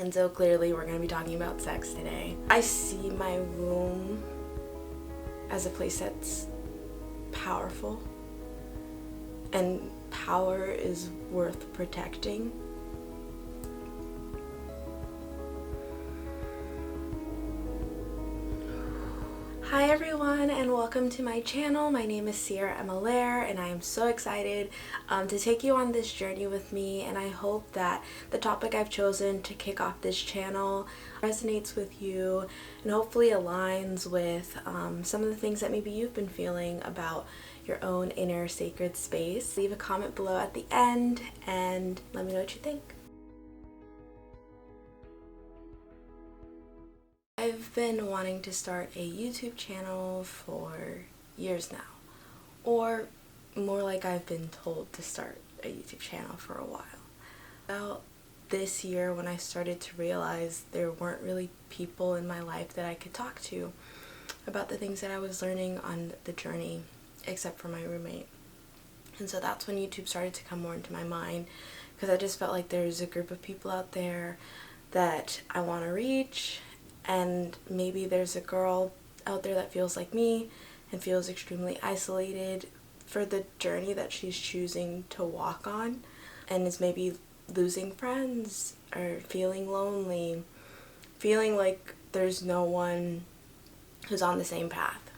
And so clearly we're going to be talking about sex today. I see my womb as a place that's powerful, and power is worth protecting. Hi everyone, and welcome to my channel. My name is Sierra Emalaire, and I am so excited to take you on this journey with me, and I hope that the topic I've chosen to kick off this channel resonates with you and hopefully aligns with some of the things that maybe you've been feeling about your own inner sacred space. Leave a comment below at the end and let me know what you think. I've been wanting to start a YouTube channel for years now, or more like I've been told to start a YouTube channel for a while. About this year, when I started to realize there weren't really people in my life that I could talk to about the things that I was learning on the journey, except for my roommate. And so that's when YouTube started to come more into my mind, because I just felt like there's a group of people out there that I want to reach. And maybe there's a girl out there that feels like me and feels extremely isolated for the journey that she's choosing to walk on, and is maybe losing friends or feeling lonely, feeling like there's no one who's on the same path.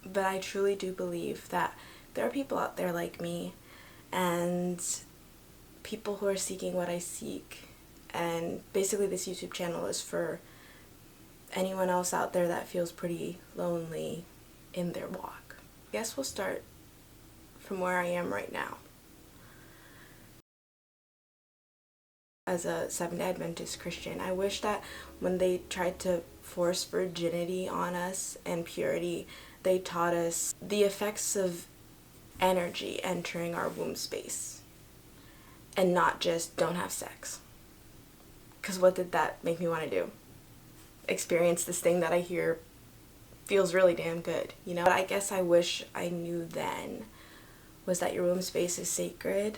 But I truly do believe that there are people out there like me, and people who are seeking what I seek. And basically this YouTube channel is for anyone else out there that feels pretty lonely in their walk. I guess we'll start from where I am right now. As a Seventh-day Adventist Christian, I wish that when they tried to force virginity on us and purity, they taught us the effects of energy entering our womb space, and not just don't have sex. Because what did that make me want to do? Experience this thing that I hear feels really damn good, you know? But I guess I wish I knew then was that your womb space is sacred.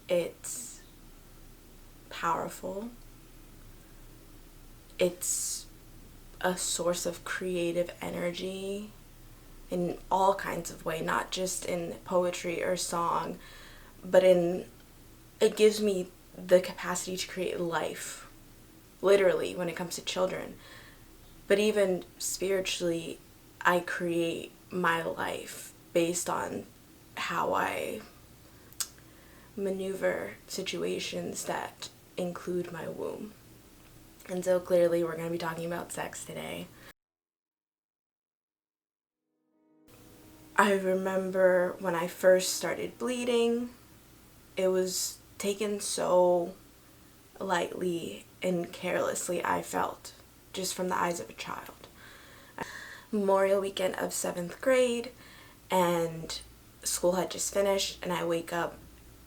It's powerful. It's a source of creative energy in all kinds of ways, not just in poetry or song, but it gives me the capacity to create life. Literally, when it comes to children. But even spiritually, I create my life based on how I maneuver situations that include my womb. And so clearly we're going to be talking about sex today. I remember when I first started bleeding, it was taken so lightly and carelessly, I felt, just from the eyes of a child. Memorial weekend of 7th grade, and school had just finished, and I wake up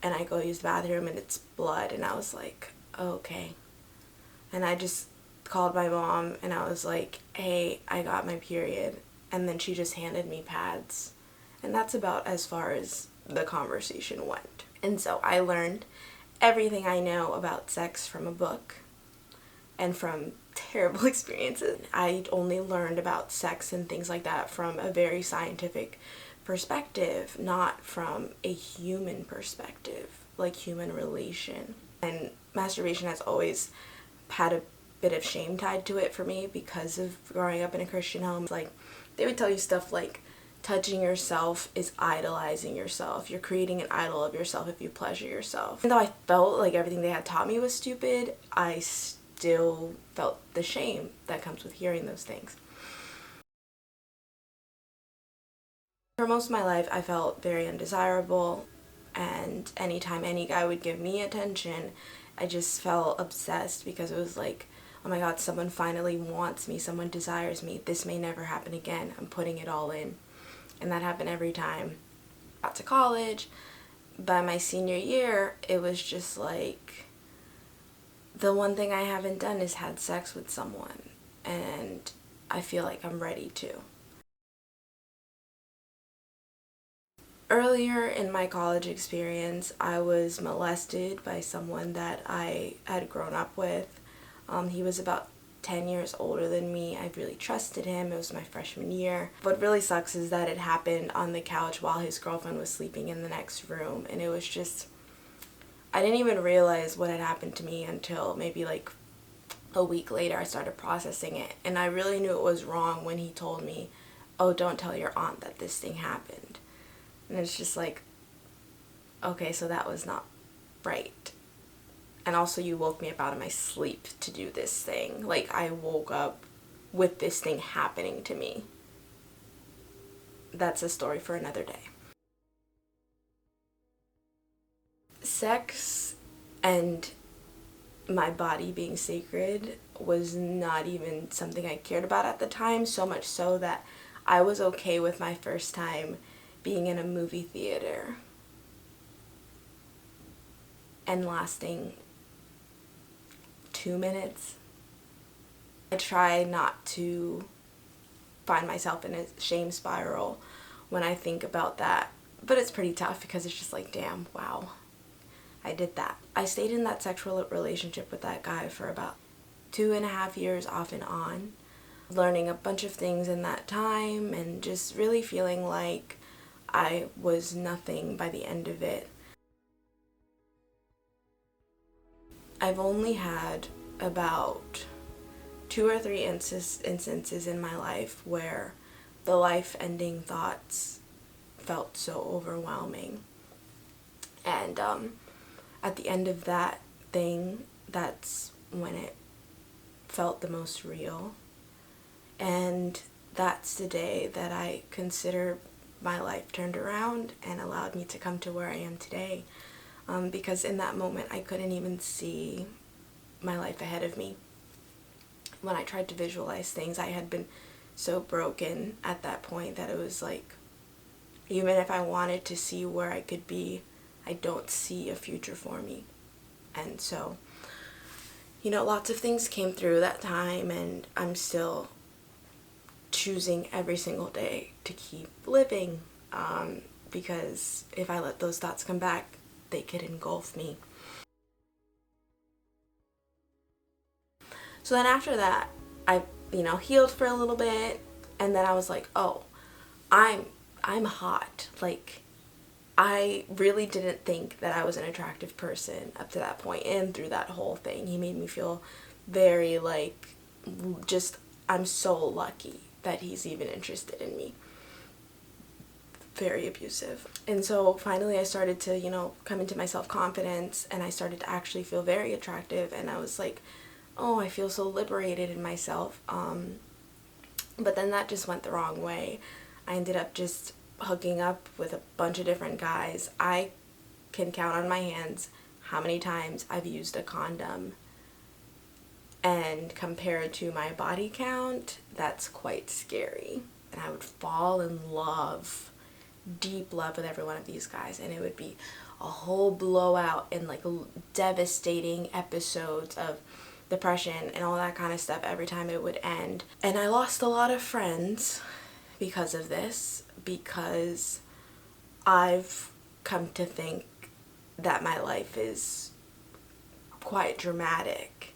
and I go use the bathroom and it's blood, and I was like, oh, okay. And I just called my mom and I was like, hey, I got my period. And then she just handed me pads, and that's about as far as the conversation went. And so I learned everything I know about sex from a book and from terrible experiences. I only learned about sex and things like that from a very scientific perspective, not from a human perspective, like human relation. And masturbation has always had a bit of shame tied to it for me because of growing up in a Christian home. Like, they would tell you stuff like touching yourself is idolizing yourself. You're creating an idol of yourself if you pleasure yourself. Even though I felt like everything they had taught me was stupid, I still felt the shame that comes with hearing those things. For most of my life, I felt very undesirable, and anytime any guy would give me attention, I just felt obsessed, because it was like, oh my god, someone finally wants me, someone desires me, this may never happen again, I'm putting it all in. And that happened every time. I got to college, by my senior year, it was just like, the one thing I haven't done is had sex with someone, and I feel like I'm ready to. Earlier in my college experience, I was molested by someone that I had grown up with. He was about 10 years older than me. I really trusted him. It was my freshman year. What really sucks is that it happened on the couch while his girlfriend was sleeping in the next room. And it was just, I didn't even realize what had happened to me until maybe like a week later I started processing it. And I really knew it was wrong when he told me, oh, don't tell your aunt that this thing happened. And it's just like, okay, so that was not right. And also you woke me up out of my sleep to do this thing. Like, I woke up with this thing happening to me. That's a story for another day. Sex and my body being sacred was not even something I cared about at the time, so much so that I was okay with my first time being in a movie theater and lasting 2 minutes. I try not to find myself in a shame spiral when I think about that, but it's pretty tough because it's just like, damn, wow, I did that. I stayed in that sexual relationship with that guy for about 2.5 years off and on, learning a bunch of things in that time and just really feeling like I was nothing by the end of it. I've only had about 2 or 3 instances in my life where the life-ending thoughts felt so overwhelming. And at the end of that thing, that's when it felt the most real. And that's the day that I consider my life turned around and allowed me to come to where I am today. Because in that moment, I couldn't even see my life ahead of me. When I tried to visualize things, I had been so broken at that point that it was like, even if I wanted to see where I could be, I don't see a future for me. And so, lots of things came through that time, and I'm still choosing every single day to keep living, because if I let those thoughts come back, they could engulf me. So then after that, I healed for a little bit, and then I was like, oh, I'm hot. Like, I really didn't think that I was an attractive person up to that point, and through that whole thing he made me feel very like, just, I'm so lucky that he's even interested in me. Very abusive. And so finally I started to, come into my self-confidence, and I started to actually feel very attractive, and I was like, oh, I feel so liberated in myself. But then that just went the wrong way. I ended up just hooking up with a bunch of different guys. I can count on my hands how many times I've used a condom. And compared to my body count, that's quite scary. And I would fall in love, deep love with every one of these guys, and it would be a whole blowout and like devastating episodes of depression and all that kind of stuff every time it would end. And I lost a lot of friends because of this, because I've come to think that my life is quite dramatic,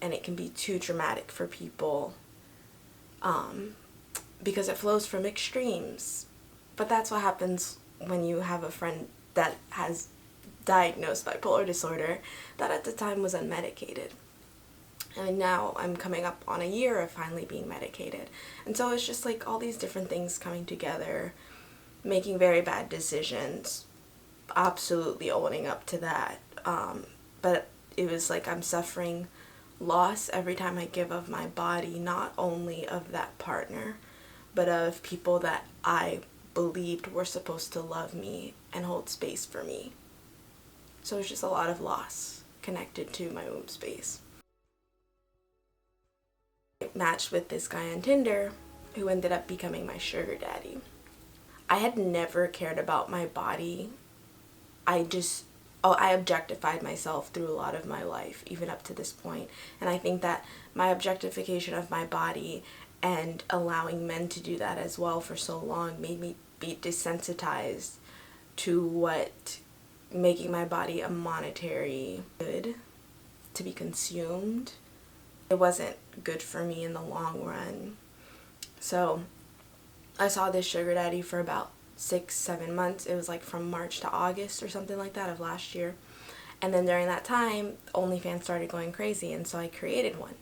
and it can be too dramatic for people, because it flows from extremes. But that's what happens when you have a friend that has diagnosed bipolar disorder that at the time was unmedicated. And now I'm coming up on a year of finally being medicated. And so it's just like all these different things coming together, making very bad decisions, absolutely owning up to that. But it was like I'm suffering loss every time I give of my body, not only of that partner, but of people that I believed were supposed to love me and hold space for me. So it's just a lot of loss connected to my womb space. I matched with this guy on Tinder who ended up becoming my sugar daddy. I had never cared about my body. I objectified myself through a lot of my life, even up to this point. And I think that my objectification of my body and allowing men to do that as well for so long made me be desensitized to what making my body a monetary good to be consumed. It wasn't good for me in the long run. So I saw this sugar daddy for about 6-7 months. It was like from March to August or something like that of last year. And then during that time, OnlyFans started going crazy, and so I created one.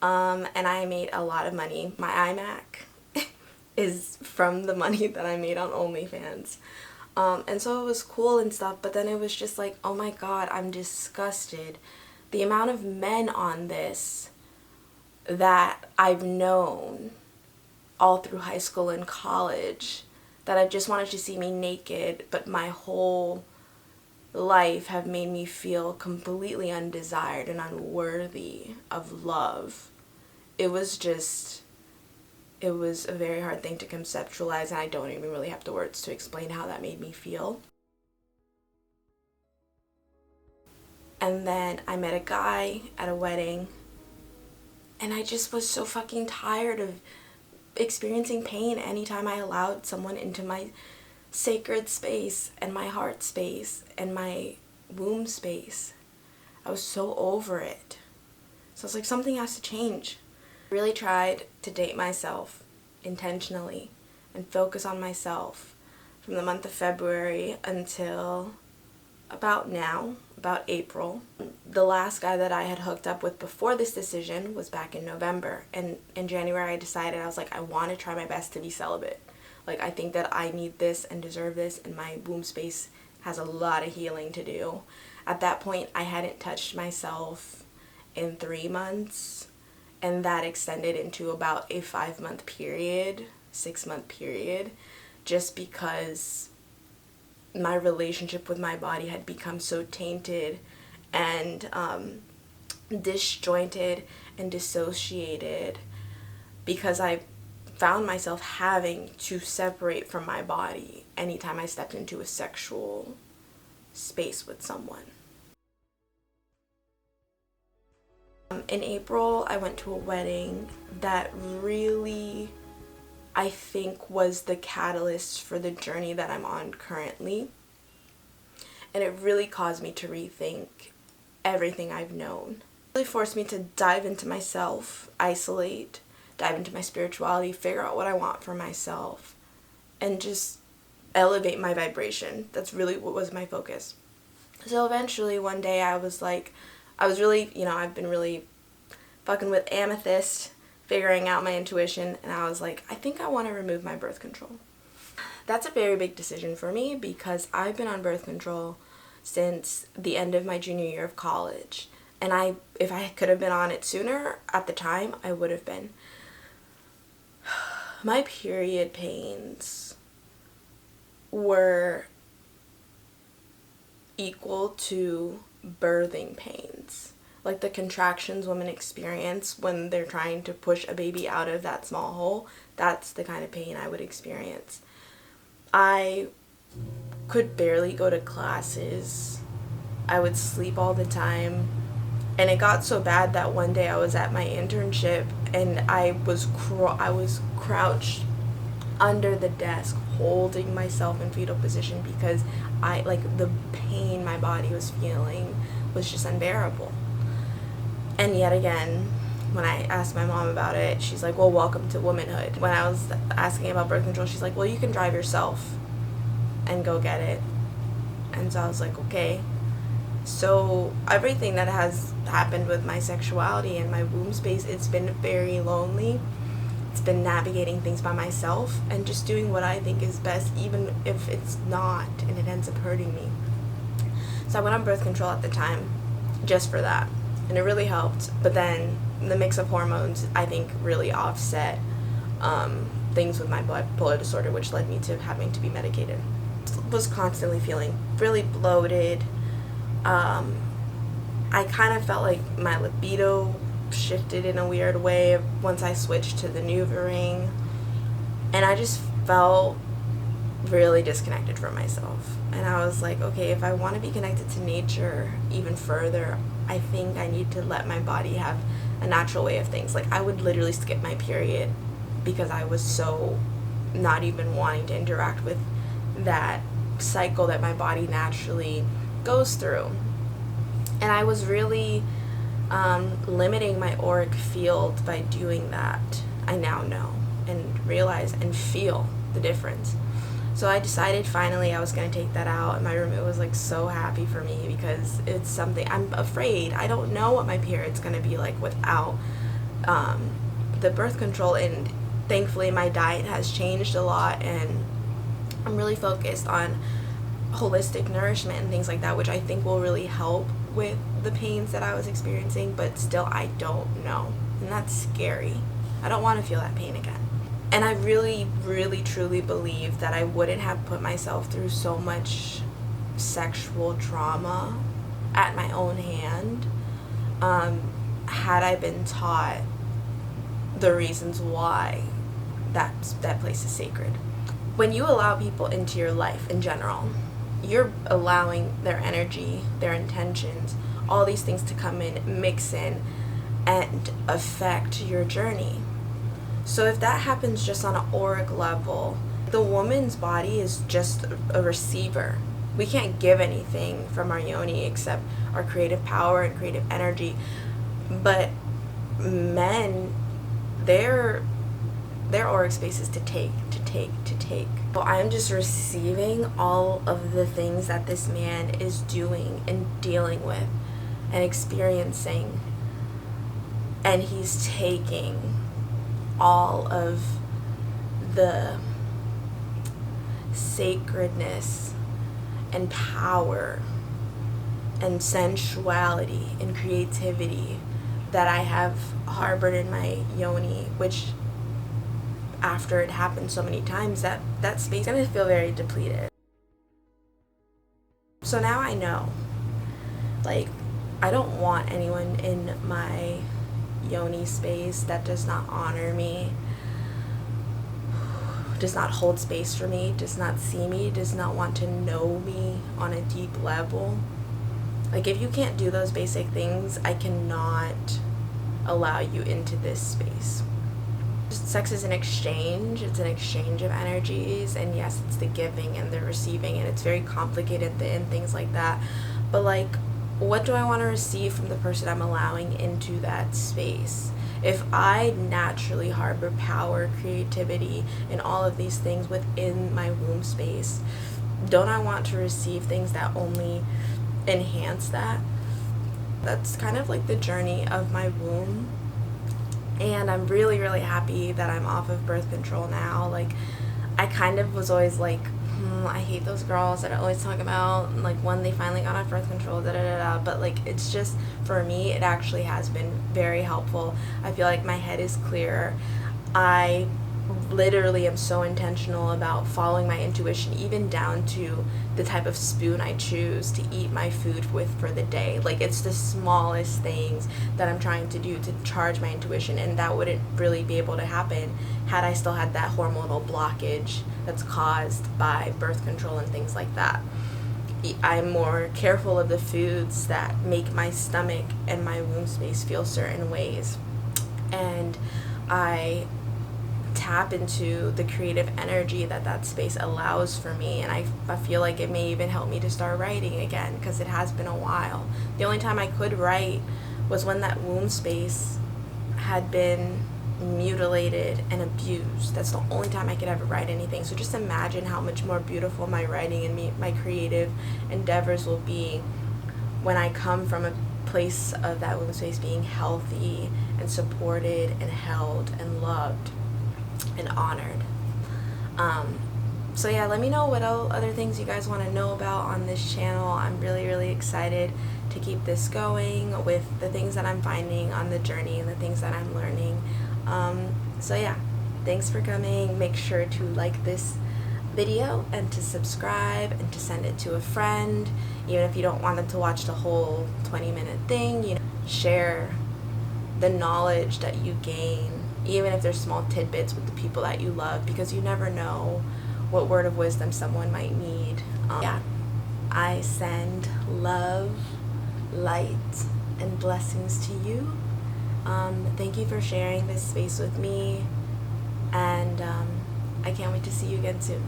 And I made a lot of money. My iMac is from the money that I made on OnlyFans. And so it was cool and stuff, but then it was just like, oh my god, I'm disgusted. The amount of men on this that I've known all through high school and college that I just wanted to see me naked, but my whole life have made me feel completely undesired and unworthy of love. It was a very hard thing to conceptualize, and I don't even really have the words to explain how that made me feel. And then I met a guy at a wedding, and I just was so fucking tired of experiencing pain anytime I allowed someone into my sacred space and my heart space and my womb space. I was so over it. So I was like, something has to change. I really tried to date myself intentionally and focus on myself from the month of February until about April. The last guy that I had hooked up with before this decision was back in November, and in January I decided, I was like, I want to try my best to be celibate. Like, I think that I need this and deserve this, and my womb space has a lot of healing to do. At that point, I hadn't touched myself in 3 months, and that extended into about a 5-month period, 6-month period, just because my relationship with my body had become so tainted and disjointed and dissociated, because I found myself having to separate from my body anytime I stepped into a sexual space with someone. In April, I went to a wedding that really, I think, was the catalyst for the journey that I'm on currently. And it really caused me to rethink everything I've known. It really forced me to dive into myself, isolate, dive into my spirituality, figure out what I want for myself, and just elevate my vibration. That's really what was my focus. So eventually one day I was really, I've been really fucking with amethyst, figuring out my intuition, and I was like, I think I want to remove my birth control. That's a very big decision for me, because I've been on birth control since the end of my junior year of college. And if I could have been on it sooner, at the time, I would have been. My period pains were equal to birthing pains. Like the contractions women experience when they're trying to push a baby out of that small hole, that's the kind of pain I would experience. I could barely go to classes. I would sleep all the time. And it got so bad that one day I was at my internship and I was crouched under the desk holding myself in fetal position, because the pain my body was feeling was just unbearable. And yet again, when I asked my mom about it, she's like, well, welcome to womanhood. When I was asking about birth control, she's like, well, you can drive yourself and go get it. And so I was like, okay. So everything that has happened with my sexuality and my womb space, it's been very lonely. It's been navigating things by myself and just doing what I think is best, even if it's not and it ends up hurting me. So I went on birth control at the time just for that, and it really helped. But then the mix of hormones, I think, really offset things with my bipolar disorder, which led me to having to be medicated. I was constantly feeling really bloated. I kind of felt like my libido shifted in a weird way once I switched to the NuvaRing, and I just felt really disconnected from myself. And I was like, okay, if I want to be connected to nature even further, I think I need to let my body have a natural way of things. Like, I would literally skip my period because I was so not even wanting to interact with that cycle that my body naturally goes through. And I was really limiting my auric field by doing that. I now know and realize and feel the difference. So I decided finally I was going to take that out, and my roommate was like so happy for me, because it's something I'm afraid. I don't know what my period's going to be like without the birth control, and thankfully my diet has changed a lot, and I'm really focused on holistic nourishment and things like that, which I think will really help with the pains that I was experiencing, but still I don't know, and that's scary. I don't want to feel that pain again. And I really, really, truly believe that I wouldn't have put myself through so much sexual trauma at my own hand had I been taught the reasons why that place is sacred. When you allow people into your life in general, you're allowing their energy, their intentions, all these things to come in, mix in, and affect your journey. So if that happens just on an auric level, the woman's body is just a receiver. We can't give anything from our yoni except our creative power and creative energy. But men, their auric space is to take. So I'm just receiving all of the things that this man is doing and dealing with and experiencing. And he's taking all of the sacredness and power and sensuality and creativity that I have harbored in my yoni, which after it happened so many times, that space is going to feel very depleted. So now I know, like, I don't want anyone in my yoni space that does not honor me, does not hold space for me, does not see me, does not want to know me on a deep level. Like, if you can't do those basic things, I cannot allow you into this space. Sex is an exchange. It's an exchange of energies, and yes, it's the giving and the receiving, and it's very complicated and things like that. But like, what do I want to receive from the person I'm allowing into that space? If I naturally harbor power, creativity, and all of these things within my womb space, don't I want to receive things that only enhance that? That's kind of like the journey of my womb. And I'm really, really happy that I'm off of birth control now. Like, I kind of was always like, I hate those girls that I always talk about, like, when they finally got off birth control, but like, it's just, for me, it actually has been very helpful. I feel like my head is clearer. I literally am so intentional about following my intuition, even down to the type of spoon I choose to eat my food with for the day. Like, it's the smallest things that I'm trying to do to charge my intuition, and that wouldn't really be able to happen had I still had that hormonal blockage that's caused by birth control and things like that. I'm more careful of the foods that make my stomach and my womb space feel certain ways, and I tap into the creative energy that space allows for me. And I feel like it may even help me to start writing again, because it has been a while. The only time I could write was when that womb space had been mutilated and abused. That's the only time I could ever write anything. So just imagine how much more beautiful my writing and my creative endeavors will be when I come from a place of that womb space being healthy and supported and held and loved and honored. So yeah, let me know what other things you guys want to know about on this channel. I'm really, really excited to keep this going with the things that I'm finding on the journey and the things that I'm learning. So yeah, thanks for coming. Make sure to like this video and to subscribe and to send it to a friend, even if you don't want them to watch the whole 20-minute thing. Share the knowledge that you gain, even if there's small tidbits, with the people that you love, because you never know what word of wisdom someone might need. Yeah, I send love, light, and blessings to you. Thank you for sharing this space with me, and I can't wait to see you again soon.